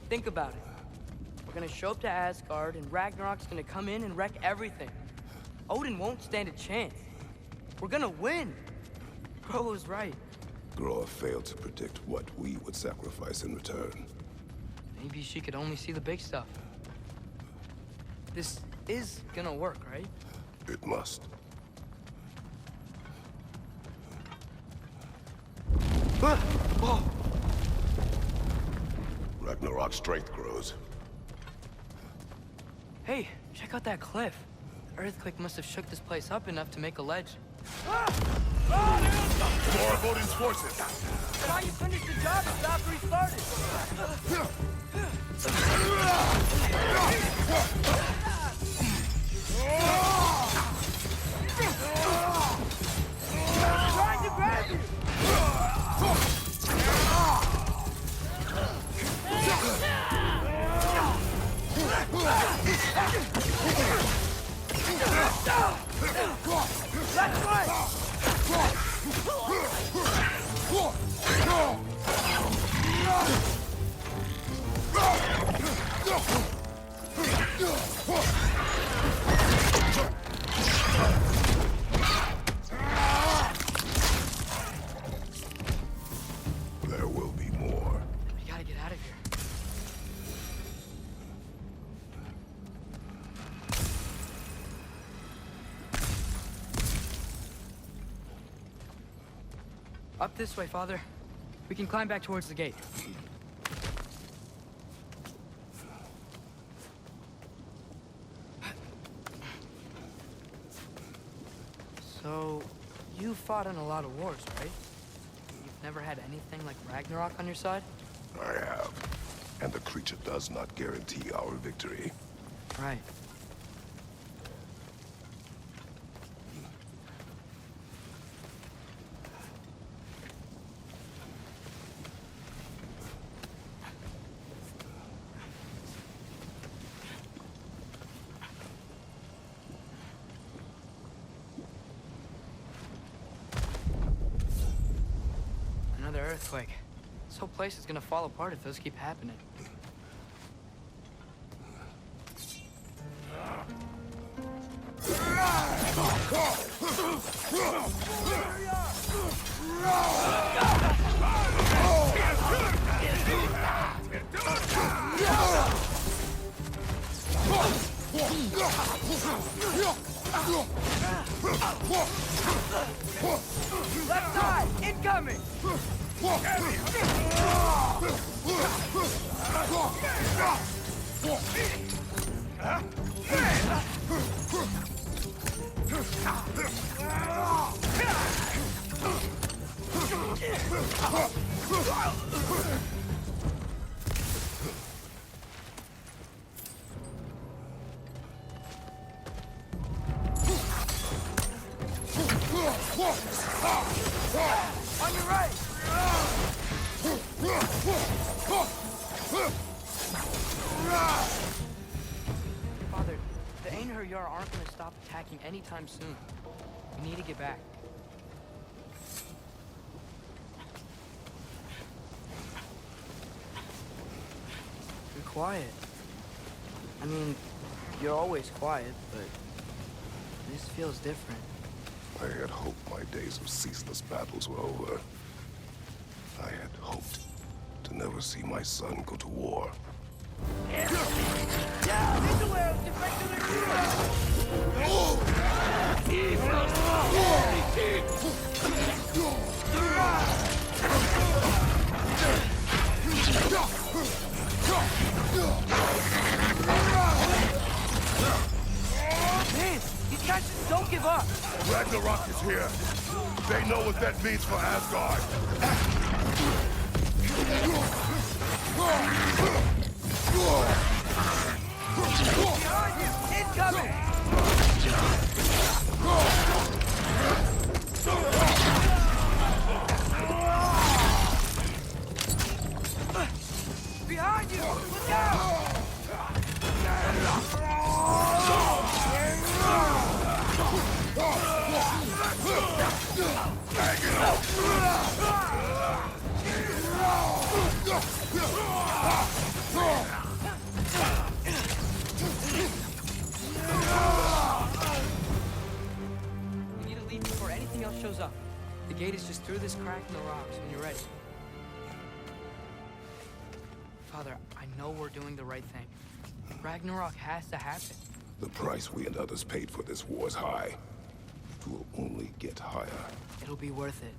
Think about it. We're gonna show up to Asgard, and Ragnarok's gonna come in and wreck everything. Odin won't stand a chance. We're gonna win. Bro was right. Groa failed to predict what we would sacrifice in return. Maybe she could only see the big stuff. This is gonna work, right? It must. Whoa! Ragnarok's strength grows. Hey, check out that cliff. The earthquake must have shook this place up enough to make a ledge. More of Odin's forces! Why you finished the job and stopped where he started? Trying to grab you! That's right! There will be more. We gotta get out of here. Up this way, Father. We can climb back towards the gate. So, you fought in a lot of wars, right? You've never had anything like Ragnarok on your side? I have. And the creature does not guarantee our victory. Right. Another earthquake. This whole place is gonna fall apart if those keep happening. Left side! Incoming! On your right! Father, the Einherjar aren't gonna stop attacking anytime soon. We need to get back. You're quiet. I mean, you're always quiet, but this feels different. I had hoped my days of ceaseless battles were over. I had hoped to never see my son go to war. Man, these guys just don't give up. Ragnarok is here. They know what that means for Asgard. Behind you! Incoming! Behind you! Look out! The gate is just through this crack in the rocks when you're ready. Father, I know we're doing the right thing. Ragnarok has to happen. The price we and others paid for this war is high. It will only get higher. It'll be worth it.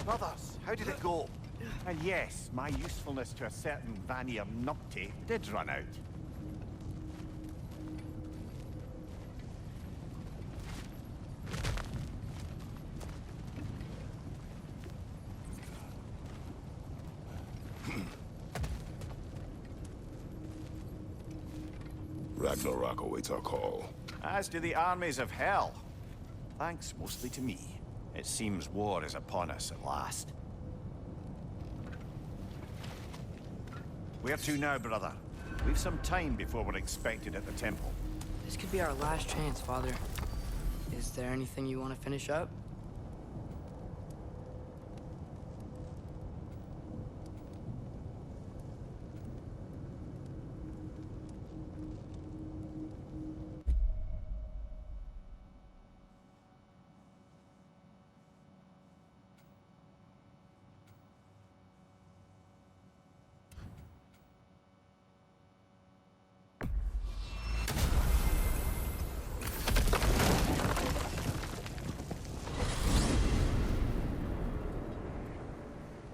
Brothers, how did it go? And yes, my usefulness to a certain Vanir numpty did run out. Ragnarok awaits our call. As do the armies of hell. Thanks mostly to me. It seems war is upon us at last. Where to now, brother? We've some time before we're expected at the temple. This could be our last chance, Father. Is there anything you want to finish up?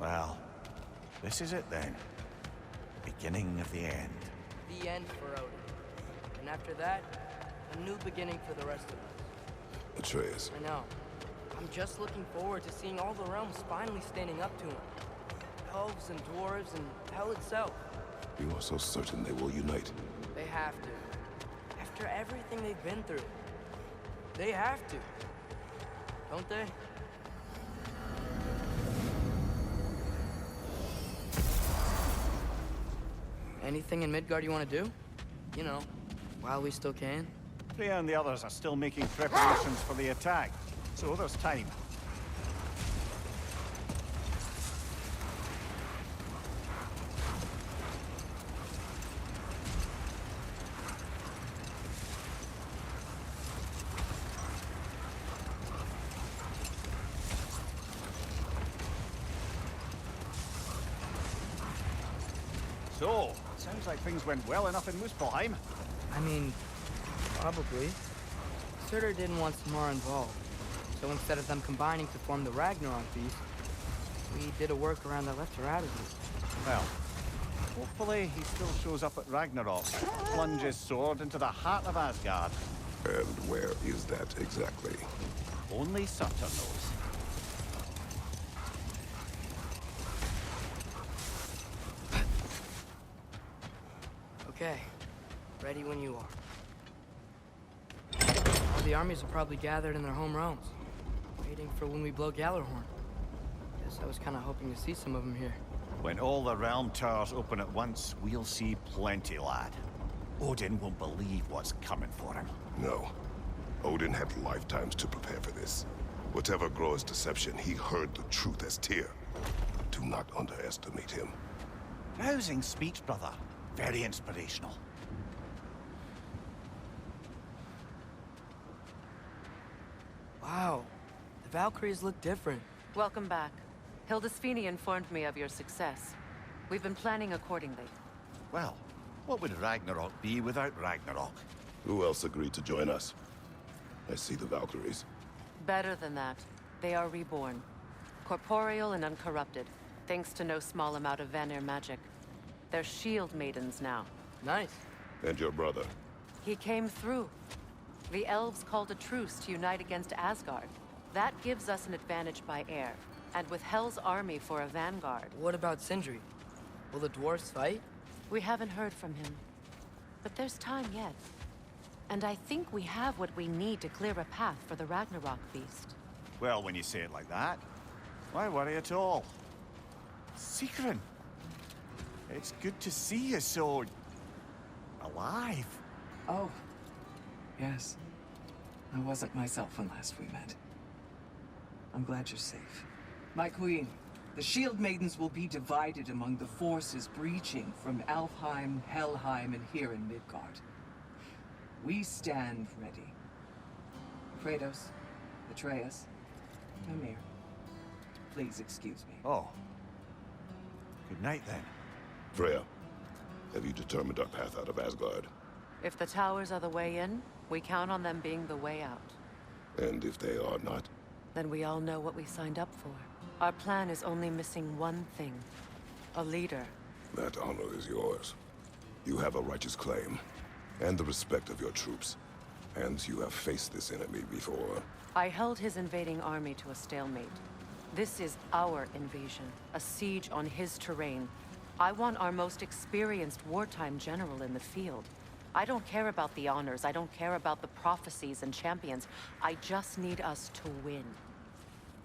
Well, this is it then. Beginning of the end. The end for Odin. And after that, a new beginning for the rest of us. Atreus, I know. I'm just looking forward to seeing all the realms finally standing up to him. Elves and dwarves and hell itself. you are so certain they will unite. They have to. After everything they've been through. They have to. Don't they? Anything in Midgard you want to do? You know, while we still can. Freya and the others are still making preparations for the attack, so there's time. So, sounds like things went well enough in Muspelheim. I mean, probably. Surtur didn't want Samara involved. So instead of them combining to form the Ragnarok beast, we did a workaround that left her out of it. Well, hopefully he still shows up at Ragnarok, plunges sword into the heart of Asgard. And where is that exactly? Only Surtur knows. Okay, ready when you are. All the armies are probably gathered in their home realms, waiting for when we blow Gjallarhorn. Guess I was kind of hoping to see some of them here. When all the realm towers open at once, we'll see plenty, lad. Odin won't believe what's coming for him. No. Odin had lifetimes to prepare for this. Whatever Groa's deception, he heard the truth as Tyr. Do not underestimate him. Rousing speech, brother. Very inspirational. Wow, the Valkyries look different. Welcome back. Hildisvini informed me of your success. We've been planning accordingly. Well, what would Ragnarok be without Ragnarok? Who else agreed to join us? I see the Valkyries. Better than that, they are reborn. Corporeal and uncorrupted, thanks to no small amount of Vanir magic. They're shield maidens now. Nice. And your brother. He came through. The elves called a truce to unite against Asgard. That gives us an advantage by air, and with Hell's army for a vanguard. What about Sindri? Will the dwarves fight? We haven't heard from him. But there's time yet. And I think we have what we need to clear a path for the Ragnarok beast. Well, when you say it like that, why worry at all? Sigrun! It's good to see you so... alive. Oh, yes. I wasn't myself when last we met. I'm glad you're safe. My queen, the Shield Maidens will be divided among the forces breaching from Alfheim, Helheim, and here in Midgard. We stand ready. Kratos, Atreus, Mimir, please excuse me. Oh. Good night, then. Freya, have you determined our path out of Asgard? If the towers are the way in, we count on them being the way out. And if they are not? Then we all know what we signed up for. Our plan is only missing one thing. A leader. That honor is yours. You have a righteous claim, and the respect of your troops. And you have faced this enemy before. I held his invading army to a stalemate. This is our invasion, a siege on his terrain. I want our most experienced wartime general in the field. I don't care about the honors, I don't care about the prophecies and champions. I just need us to win.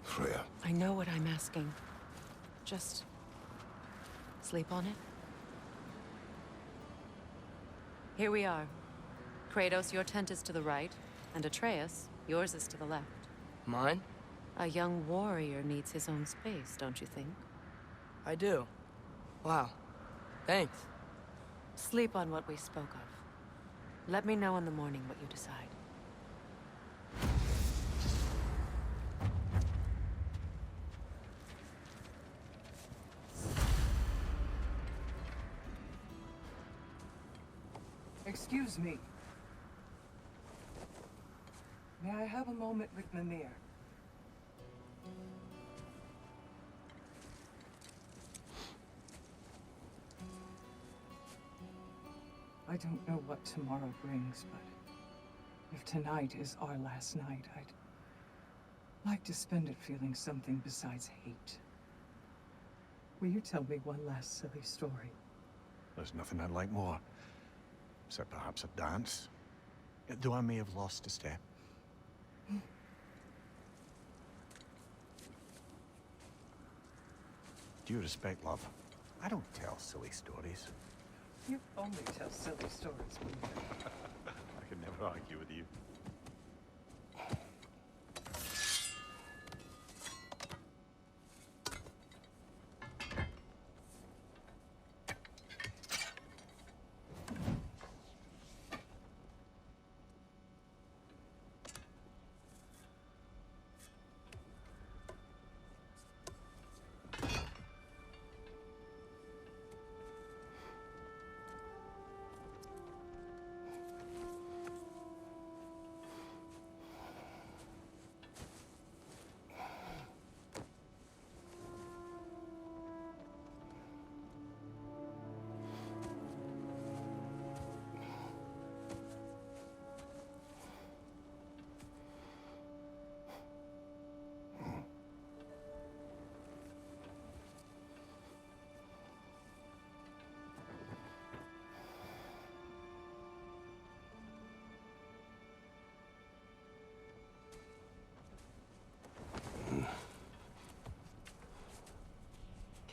Freya. I know what I'm asking. Just sleep on it. Here we are. Kratos, your tent is to the right, and Atreus, yours is to the left. Mine? A young warrior needs his own space, don't you think? I do. Wow. Thanks. Sleep on what we spoke of. Let me know in the morning what you decide. Excuse me. May I have a moment with Mimir? I don't know what tomorrow brings, but if tonight is our last night, I'd like to spend it feeling something besides hate. Will you tell me one last silly story? There's nothing I'd like more. Except perhaps a dance. Though I may have lost a step. Due respect, love. I don't tell silly stories. You only tell silly stories, Mimir. I can never argue with you.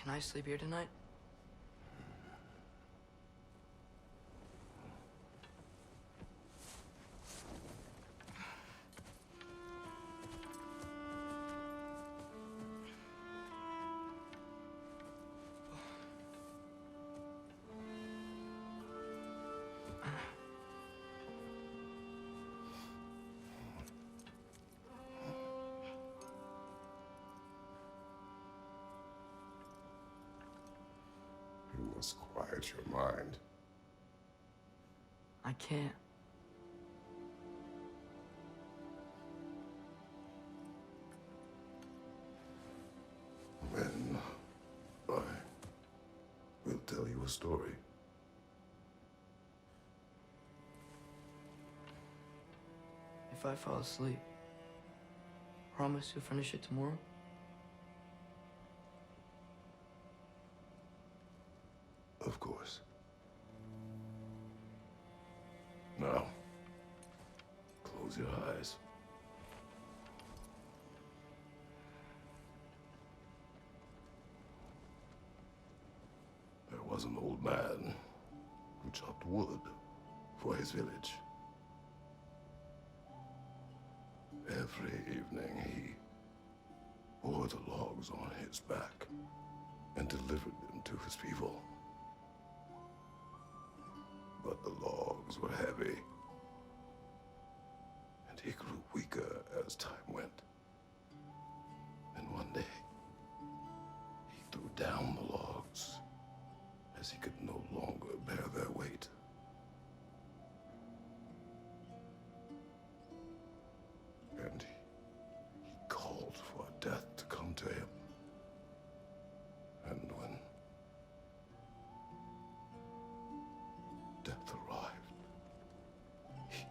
Can I sleep here tonight? You must quiet your mind. I can't. Then I will tell you a story. If I fall asleep, promise you'll finish it tomorrow? Of course. Now, close your eyes. There was an old man who chopped wood for his village. Every evening bore the logs on his back and delivered them to his people. But the logs were heavy, and he grew weaker as time went. And one day, he threw down the logs as he could no longer bear their weight. And he called for death to come to him. And when death arrived, he...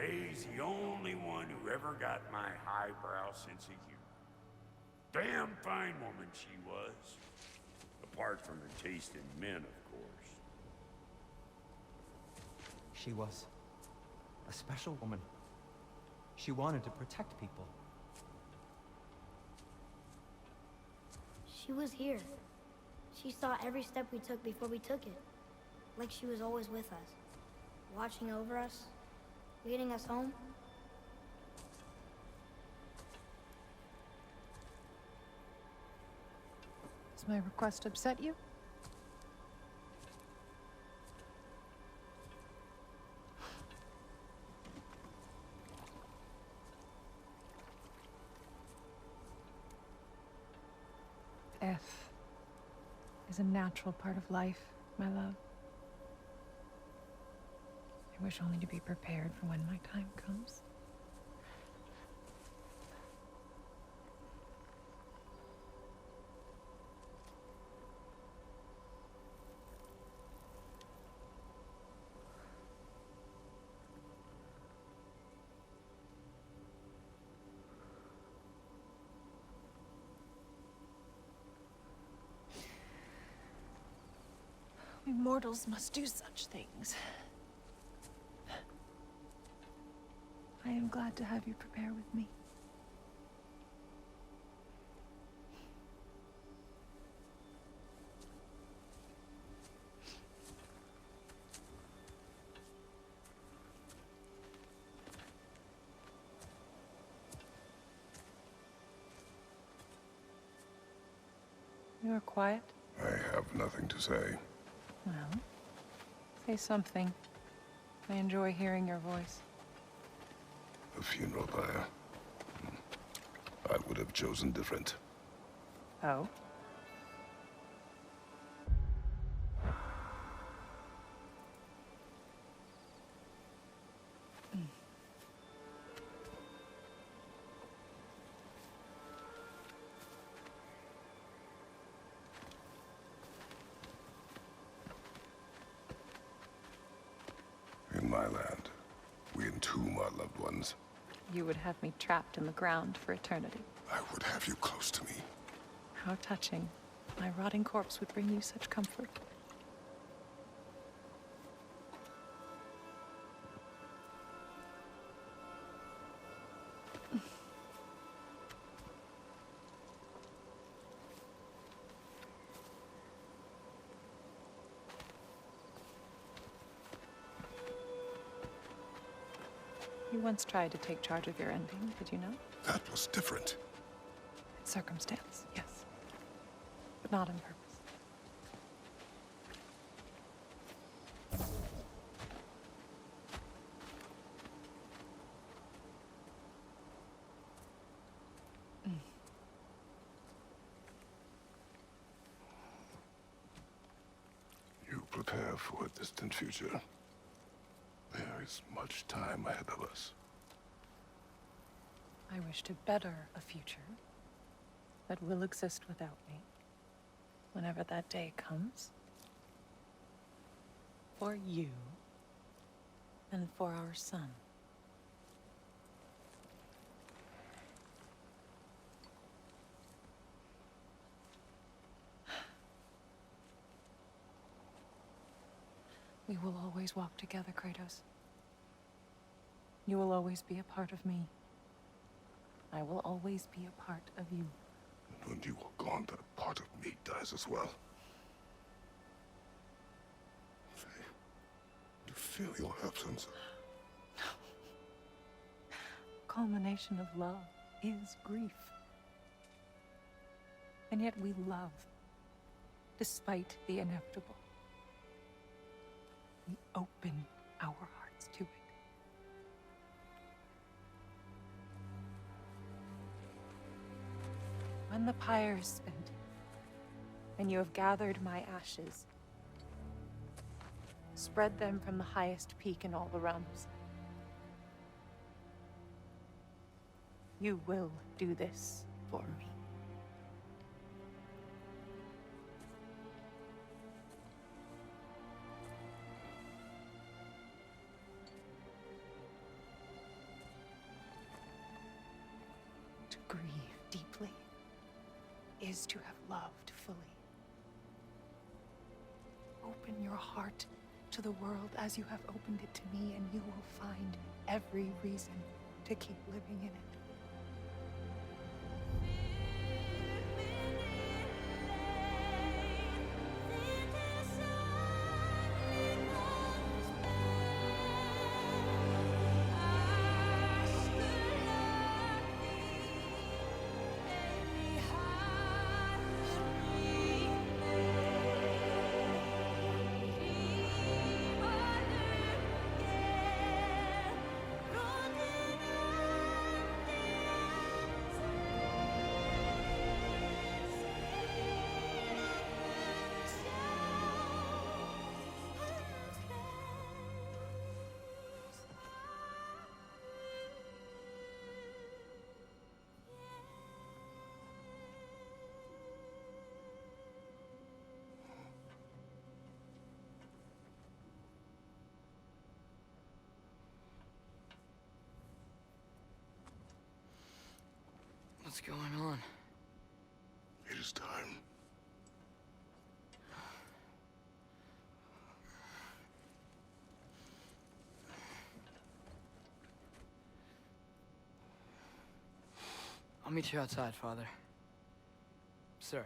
He's the only one who ever got my highbrow sense of humor. Damn fine woman she was. Apart from her taste in men, of course. She was a special woman. She wanted to protect people. She was here. She saw every step we took before we took it. Like she was always with us. Watching over us. Leading us home. Does my request upset you? Death is a natural part of life, my love. I wish only to be prepared for when my time comes. We mortals must do such things. I am glad to have you prepare with me. You are quiet? I have nothing to say. Well, say something. I enjoy hearing your voice. The funeral pyre. I would have chosen different. Oh? In my land, we entomb our loved ones. You would have me trapped in the ground for eternity. I would have you close to me. How touching. My rotting corpse would bring you such comfort. You once tried to take charge of your ending, did you know? That was different. Circumstance, yes. but not on purpose. You prepare for a distant future. There is much time ahead of us. I wish to better a future that will exist without me, whenever that day comes. For you, and for our son. We will always walk together, Kratos. You will always be a part of me. I will always be a part of you. And when you are gone, that part of me dies as well. You feel your absence. Culmination of love is grief. And yet we love, despite the inevitable. We open our hearts to it. When the pyre is spent, and you have gathered my ashes, spread them from the highest peak in all the realms. You will do this for me. To grieve deeply is to have loved fully. Open your heart to the world as you have opened it to me, and you will find every reason to keep living in it. What's going on? It is time. I'll meet you outside, Father. Sir.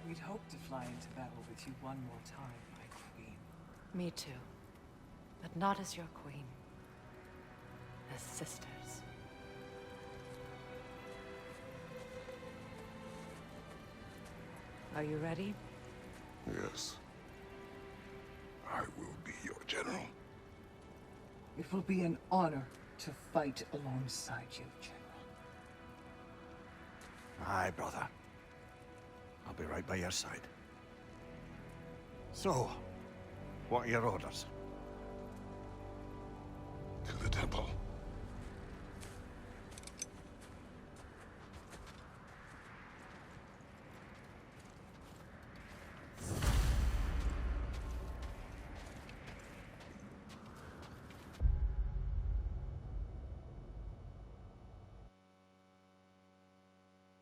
We'd hoped to fly into battle with you one more time, my queen. Me too. But not as your queen. As sisters. Are you ready? Yes. I will be your general. It will be an honor to fight alongside you, General. Aye, brother. I'll be right by your side. So, what are your orders? To the temple.